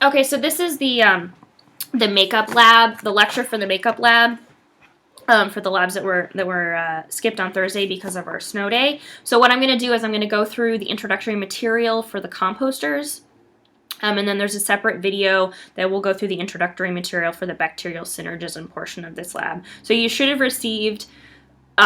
Okay, so this is the makeup lab, the lecture for the makeup lab. For the labs that were skipped on Thursday because of our snow day. So what I'm going to do is I'm going to go through the introductory material for the composters. And then there's a separate video that will go through the introductory material for the bacterial synergism portion of this lab. So you should have received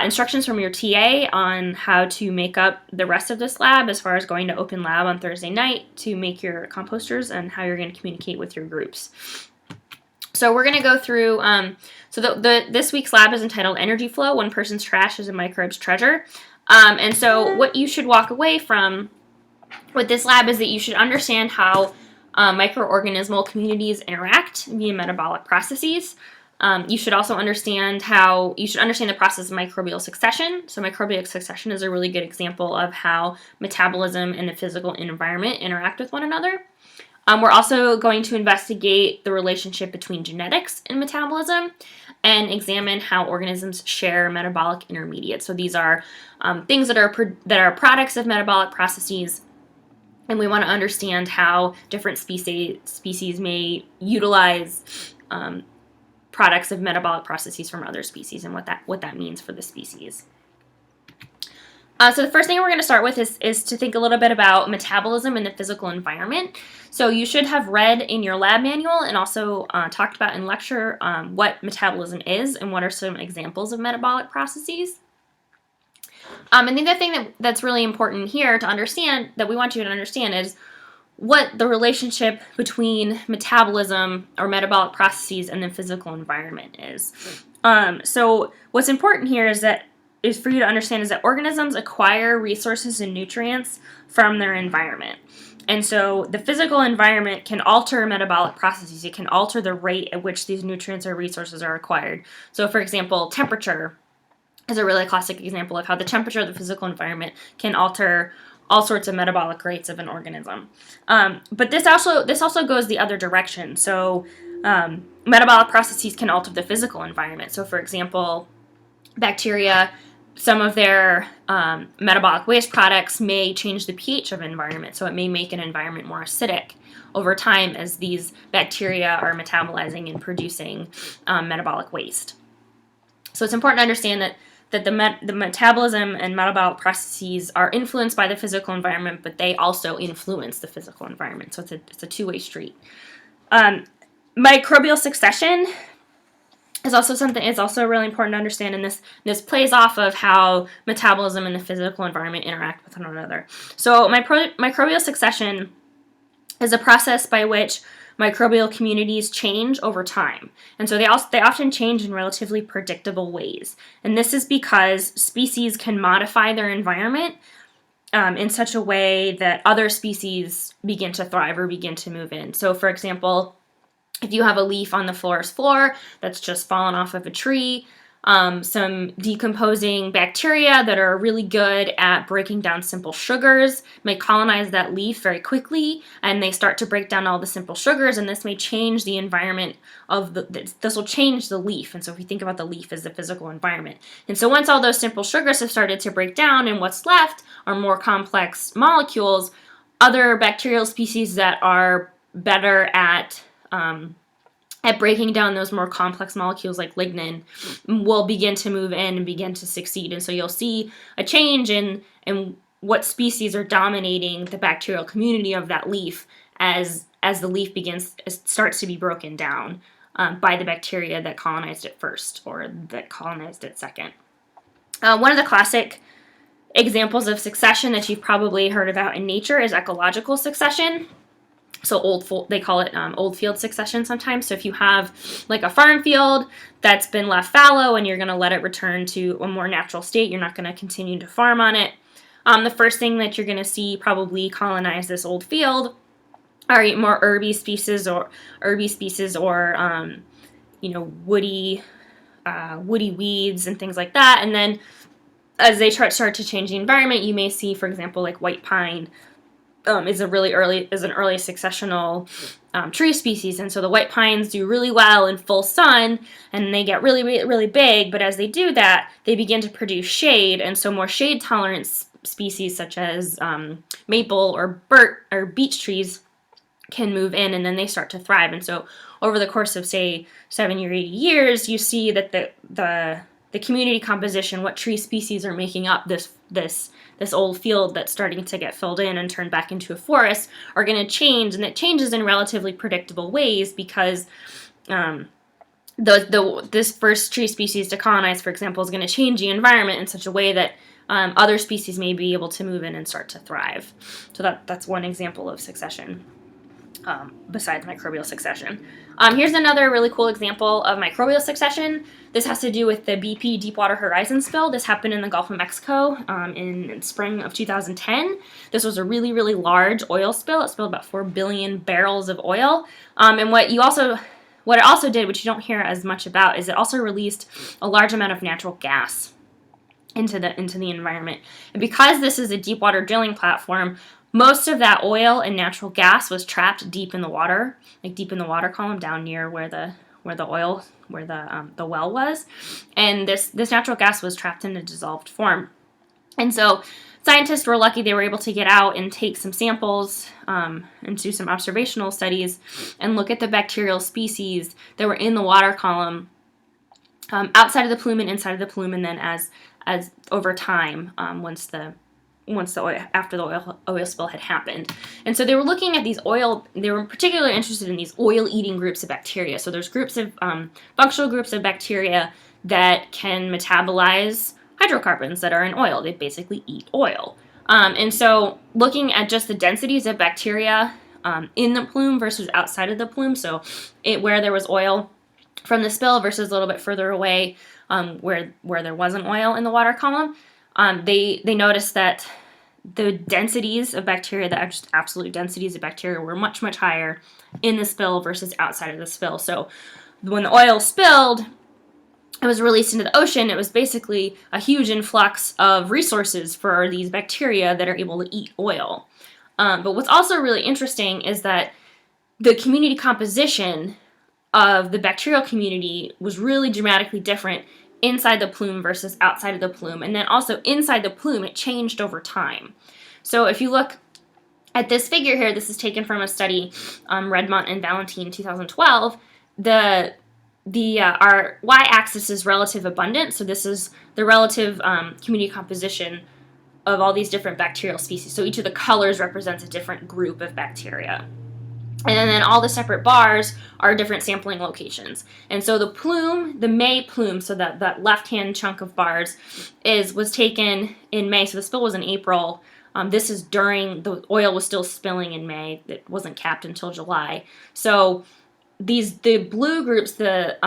instructions from your TA on how to make up the rest of this lab as far as going to open lab on Thursday night to make your composters and how you're going to communicate with your groups. So we're going to go through, this week's lab is entitled Energy Flow, One Person's Trash is a Microbe's Treasure. And so what you should walk away from with this lab is that you should understand how microorganismal communities interact via metabolic processes. You should also understand the process of microbial succession. So microbial succession is a really good example of how metabolism and the physical environment interact with one another. We're also going to investigate the relationship between genetics and metabolism and examine how organisms share metabolic intermediates. So these are things that are products of metabolic processes, and we want to understand how different species may utilize products of metabolic processes from other species and what that means for the species. So the first thing we're going to start with is to think a little bit about metabolism in the physical environment. So you should have read in your lab manual and also talked about in lecture what metabolism is and what are some examples of metabolic processes. And the other thing that's really important here to understand, that we want you to understand, is what the relationship between metabolism or metabolic processes and the physical environment is. So what's important here is for you to understand is that organisms acquire resources and nutrients from their environment. And so the physical environment can alter metabolic processes. It can alter the rate at which these nutrients or resources are acquired. So for example, temperature is a really classic example of how the temperature of the physical environment can alter all sorts of metabolic rates of an organism. But this also goes the other direction. So metabolic processes can alter the physical environment. So for example, bacteria, some of their metabolic waste products may change the pH of an environment, so it may make an environment more acidic over time as these bacteria are metabolizing and producing metabolic waste. So it's important to understand that the metabolism and metabolic processes are influenced by the physical environment, but they also influence the physical environment, so it's a two-way street. Microbial succession is also really important to understand, and this plays off of how metabolism and the physical environment interact with one another. So microbial succession is a process by which microbial communities change over time. And so they often change in relatively predictable ways. And this is because species can modify their environment in such a way that other species begin to thrive or begin to move in. So for example, if you have a leaf on the forest floor that's just fallen off of a tree, some decomposing bacteria that are really good at breaking down simple sugars may colonize that leaf very quickly, and they start to break down all the simple sugars, and this may change the environment this will change the leaf. And so if we think about the leaf as the physical environment. And so once all those simple sugars have started to break down and what's left are more complex molecules, other bacterial species that are better at breaking down those more complex molecules like lignin will begin to move in and begin to succeed. And so you'll see a change in what species are dominating the bacterial community of that leaf as the leaf starts to be broken down by the bacteria that colonized it first or that colonized it second. One of the classic examples of succession that you've probably heard about in nature is ecological succession. So they call it old field succession sometimes. So if you have like a farm field that's been left fallow and you're going to let it return to a more natural state, you're not going to continue to farm on it. The first thing that you're going to see probably colonize this old field are more herby species or woody weeds and things like that. And then as they start to change the environment, you may see, for example, like white pine is an early successional tree species, and so the white pines do really well in full sun, and they get really, really, really big. But as they do that, they begin to produce shade, and so more shade tolerant species such as maple or beech trees can move in, and then they start to thrive. And so over the course of, say, 70 or 80 years, you see that the community composition, what tree species are making up this old field that's starting to get filled in and turned back into a forest, are going to change, and it changes in relatively predictable ways because this first tree species to colonize, for example, is going to change the environment in such a way that other species may be able to move in and start to thrive. So that's one example of succession. Besides microbial succession. Here's another really cool example of microbial succession. This has to do with the BP Deepwater Horizon spill. This happened in the Gulf of Mexico in spring of 2010. This was a really, really large oil spill. It spilled about 4 billion barrels of oil. And what it also did, which you don't hear as much about, is it also released a large amount of natural gas into the environment. And because this is a deep water drilling platform, most of that oil and natural gas was trapped deep in the water, like deep in the water column, down near where the well was, and this natural gas was trapped in a dissolved form. And so scientists were lucky; they were able to get out and take some samples and do some observational studies and look at the bacterial species that were in the water column, outside of the plume and inside of the plume, and then as over time, after the oil spill had happened. And so they were looking at they were particularly interested in these oil-eating groups of bacteria. So there's groups of, functional groups of bacteria that can metabolize hydrocarbons that are in oil. They basically eat oil. And so looking at just the densities of bacteria in the plume versus outside of the plume, so where there was oil from the spill versus a little bit further away where there wasn't oil in the water column, they noticed that the densities of bacteria, the just absolute densities of bacteria, were much, much higher in the spill versus outside of the spill. So when the oil spilled, it was released into the ocean. It was basically a huge influx of resources for these bacteria that are able to eat oil. But what's also really interesting is that the community composition of the bacterial community was really dramatically different inside the plume versus outside of the plume. And then also inside the plume, it changed over time. So if you look at this figure here, this is taken from a study, Redmont and Valentine, 2012. Our y-axis is relative abundance. So this is the relative community composition of all these different bacterial species. So each of the colors represents a different group of bacteria. And then all the separate bars are different sampling locations. And so the plume, the May plume, so that left-hand chunk of bars was taken in May. So the spill was in April. This is during the oil was still spilling in May. It wasn't capped until July. So the blue groups, the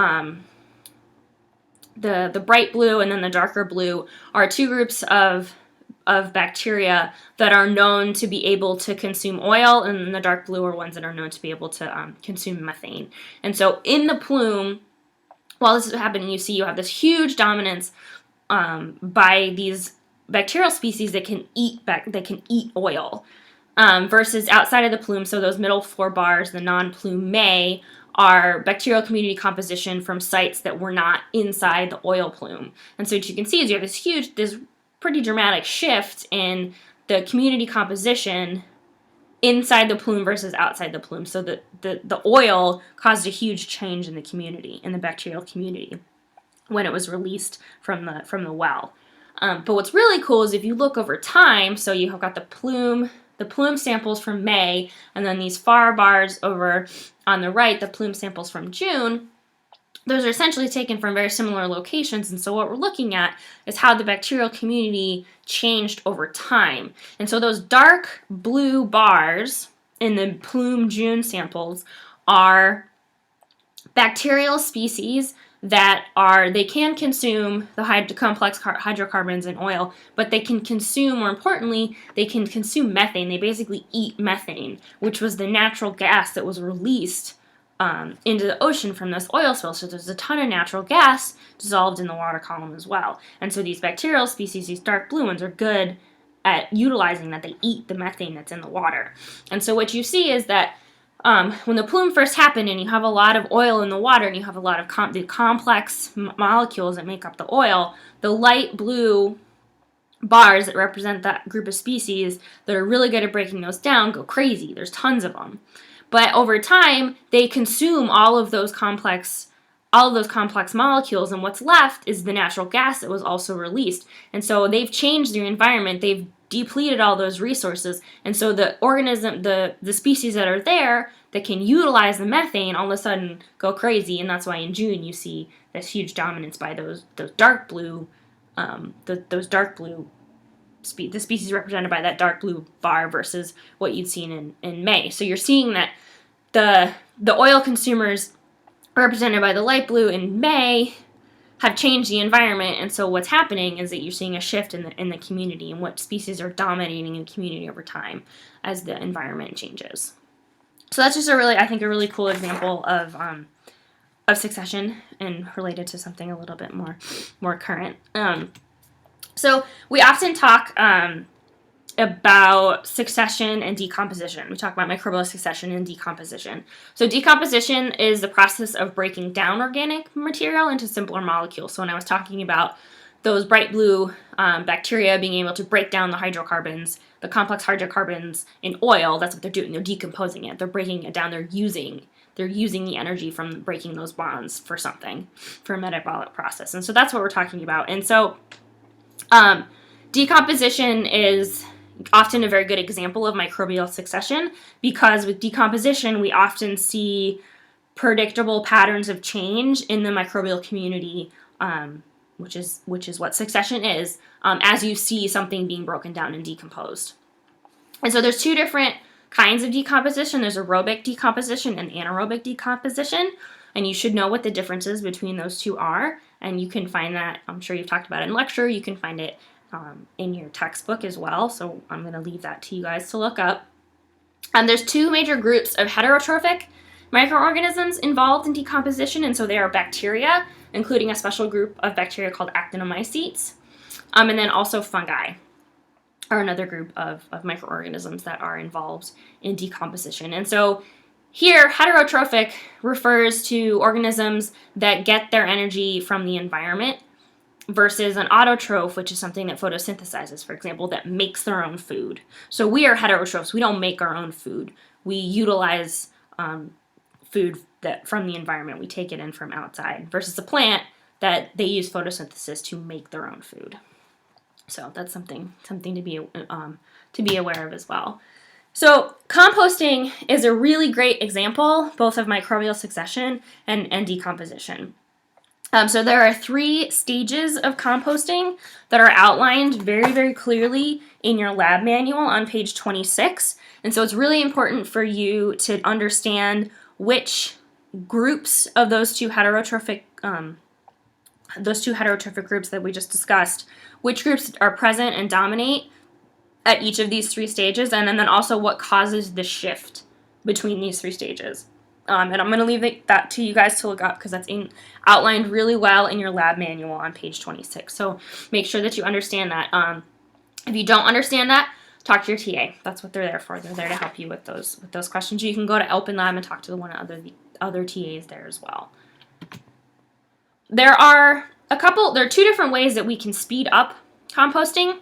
bright blue and then the darker blue, are two groups of bacteria that are known to be able to consume oil, and the dark blue are ones that are known to be able to consume methane. And so in the plume, while this is happening, you have this huge dominance by these bacterial species that can eat oil, versus outside of the plume. So those middle 4 bars, the non-plume May, are bacterial community composition from sites that were not inside the oil plume. And so what you can see is you have this pretty dramatic shift in the community composition inside the plume versus outside the plume. So the oil caused a huge change in the community, in the bacterial community, when it was released from the well. But what's really cool is if you look over time, so you have got the plume samples from May, and then these far bars over on the right, the plume samples from June. Those are essentially taken from very similar locations, and so what we're looking at is how the bacterial community changed over time. And so those dark blue bars in the plume June samples are bacterial species that they can consume the complex hydrocarbons in oil, but they can consume, more importantly, they can consume methane. They basically eat methane, which was the natural gas that was released into the ocean from this oil spill. So there's a ton of natural gas dissolved in the water column as well. And so these bacterial species, these dark blue ones, are good at utilizing that. They eat the methane that's in the water. And so what you see is that when the plume first happened and you have a lot of oil in the water and you have a lot of the complex molecules that make up the oil, the light blue bars that represent that group of species that are really good at breaking those down go crazy. There's tons of them. But over time, they consume all of those complex molecules, and what's left is the natural gas that was also released. And so they've changed their environment, they've depleted all those resources, and so the species that are there that can utilize the methane all of a sudden go crazy, and that's why in June you see this huge dominance by those dark blue, the species represented by that dark blue bar versus what you'd seen in May. So you're seeing that the oil consumers represented by the light blue in May have changed the environment, and so what's happening is that you're seeing a shift in the community and what species are dominating in the community over time as the environment changes. So that's just I think a really cool example of succession and related to something a little bit more current. So we often talk about succession and decomposition. We talk about microbial succession and decomposition. So decomposition is the process of breaking down organic material into simpler molecules. So when I was talking about those bright blue bacteria being able to break down the hydrocarbons, the complex hydrocarbons in oil, that's what they're doing. They're decomposing it. They're breaking it down. They're using the energy from breaking those bonds for something, for a metabolic process. And so that's what we're talking about. And so decomposition is often a very good example of microbial succession, because with decomposition we often see predictable patterns of change in the microbial community, which is what succession is, as you see something being broken down and decomposed. And so there's two different kinds of decomposition. There's aerobic decomposition and anaerobic decomposition, and you should know what the differences between those two are, and you can find that, I'm sure you've talked about it in lecture, you can find it in your textbook as well, so I'm going to leave that to you guys to look up. There's two major groups of heterotrophic microorganisms involved in decomposition, and so they are bacteria, including a special group of bacteria called actinomycetes, and then also fungi are another group of microorganisms that are involved in decomposition. And so here, heterotrophic refers to organisms that get their energy from the environment, versus an autotroph, which is something that photosynthesizes, for example, that makes their own food. So we are heterotrophs. We don't make our own food. We utilize food from the environment. We take it in from outside, versus a plant that they use photosynthesis to make their own food. So that's something to be aware of as well. So composting is a really great example both of microbial succession and decomposition. So there are 3 stages of composting that are outlined very, very clearly in your lab manual on page 26. And so it's really important for you to understand which groups of those two heterotrophic groups that we just discussed, which groups are present and dominate at each of these 3 stages, and then also what causes the shift between these 3 stages. And I'm going to leave that to you guys to look up, because that's outlined really well in your lab manual on page 26. So make sure that you understand that. If you don't understand that, talk to your TA. That's what they're there for. They're there to help you with those questions. You can go to Open Lab and talk to one of the other TAs there as well. There are 2 different ways that we can speed up composting.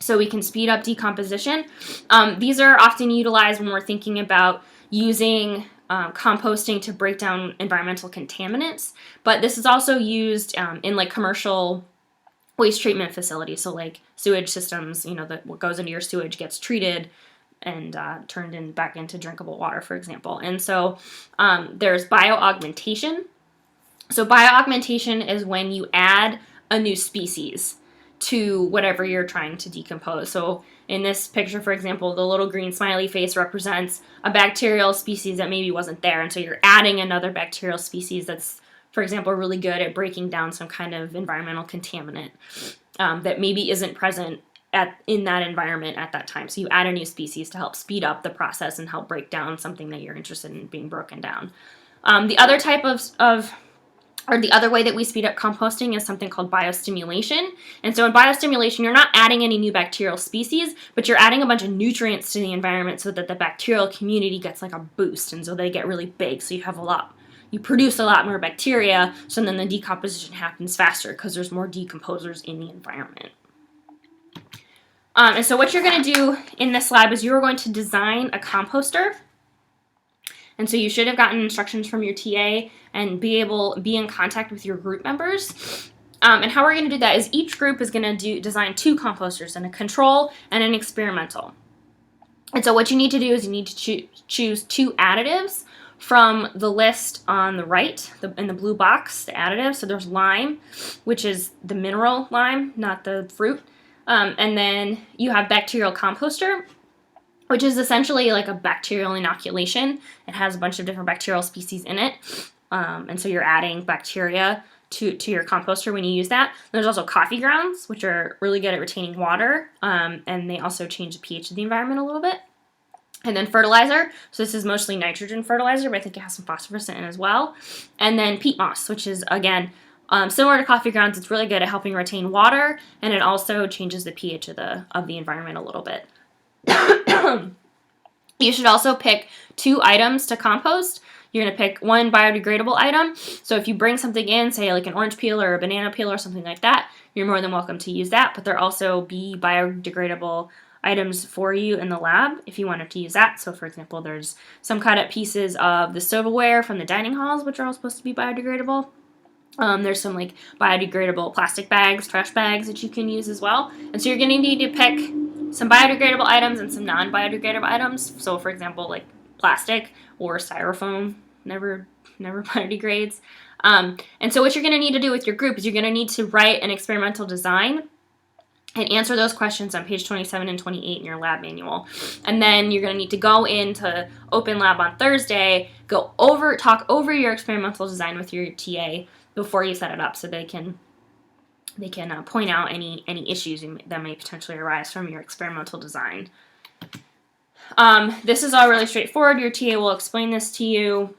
So we can speed up decomposition. These are often utilized when we're thinking about using composting to break down environmental contaminants, but this is also used in like commercial waste treatment facilities. So like sewage systems, what goes into your sewage gets treated and turned back into drinkable water, for example. And so there's bio-augmentation. So bio-augmentation is when you add a new species to whatever you're trying to decompose. So in this picture, for example, the little green smiley face represents a bacterial species that maybe wasn't there, and so you're adding another bacterial species that's, for example, really good at breaking down some kind of environmental contaminant that maybe isn't present in that environment at that time. So you add a new species to help speed up the process and help break down something that you're interested in being broken down. The other type the other way that we speed up composting is something called biostimulation. And so in biostimulation, you're not adding any new bacterial species, but you're adding a bunch of nutrients to the environment so that the bacterial community gets like a boost, and so they get really big. So you produce a lot more bacteria, so then the decomposition happens faster because there's more decomposers in the environment. And so what you're going to do in this lab is you're going to design a composter. And so you should have gotten instructions from your TA and be in contact with your group members. And how we're going to do that is each group is going to design 2 composters, and a control and an experimental. And so what you need to do is you need to choose 2 additives from the list on the right, in the blue box, the additives. So there's lime, which is the mineral lime, not the fruit. And then you have bacterial composter, which is essentially like a bacterial inoculation. It has a bunch of different bacterial species in it. And so you're adding bacteria to your composter when you use that. There's also coffee grounds, which are really good at retaining water, and they also change the pH of the environment a little bit. And then fertilizer, so this is mostly nitrogen fertilizer, but I think it has some phosphorus in it as well. And then peat moss, which is, again, similar to coffee grounds. It's really good at helping retain water, and it also changes the pH of the environment a little bit. You should also pick 2 items to compost. You're going to pick 1 biodegradable item. So if you bring something in, say like an orange peel or a banana peel or something like that, you're more than welcome to use that. But there also be biodegradable items for you in the lab if you wanted to use that. So for example, there's some cut up pieces of the silverware from the dining halls, which are all supposed to be biodegradable. There's some like biodegradable plastic bags, trash bags that you can use as well. And so you're going to need to pick some biodegradable items and some non-biodegradable items. So for example, like plastic or styrofoam never biodegrades. And so what you're going to need to do with your group is you're going to need to write an experimental design and answer those questions on page 27 and 28 in your lab manual. And then you're going to need to go into Open Lab on Thursday, talk over your experimental design with your TA before you set it up, so they can point out any issues that may potentially arise from your experimental design. This is all really straightforward. Your TA will explain this to you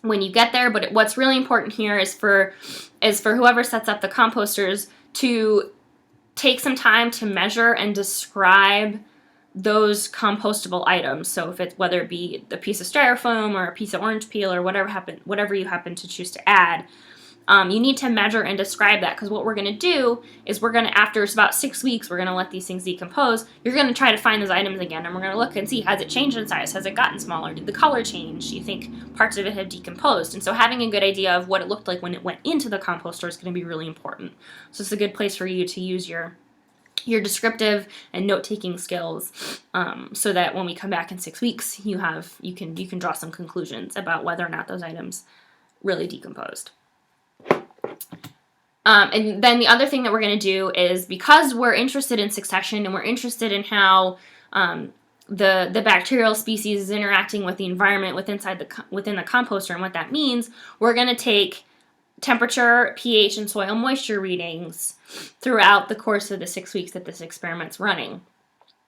when you get there, but what's really important here is for whoever sets up the composters to take some time to measure and describe those compostable items. So whether it be a piece of styrofoam or a piece of orange peel or whatever you happen to choose to add, you need to measure and describe that, because what we're going to do is after about 6 weeks, we're going to let these things decompose. You're going to try to find those items again, and we're going to look and see, has it changed in size? Has it gotten smaller? Did the color change? Do you think parts of it have decomposed? And so having a good idea of what it looked like when it went into the composter is going to be really important. So it's a good place for you to use your descriptive and note-taking skills, so that when we come back in 6 weeks, you can draw some conclusions about whether or not those items really decomposed. And then the other thing that we're going to do is, because we're interested in succession and we're interested in how the bacterial species is interacting with the environment within the composter and what that means, we're going to take temperature, pH, and soil moisture readings throughout the course of the 6 weeks that this experiment's running.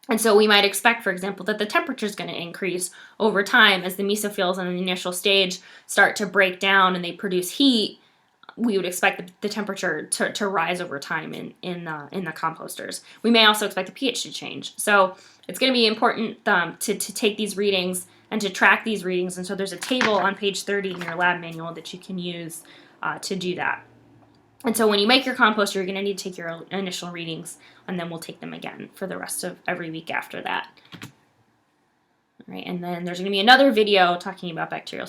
And so we might expect, for example, that the temperature is going to increase over time as the mesophiles in the initial stage start to break down and they produce heat. We would expect the temperature to rise over time in the composters. We may also expect the pH to change. So it's going to be important to take these readings and to track these readings. And so there's a table on page 30 in your lab manual that you can use to do that. And so when you make your composter, you're going to need to take your initial readings, and then we'll take them again for the rest of every week after that. All right, and then there's going to be another video talking about bacterial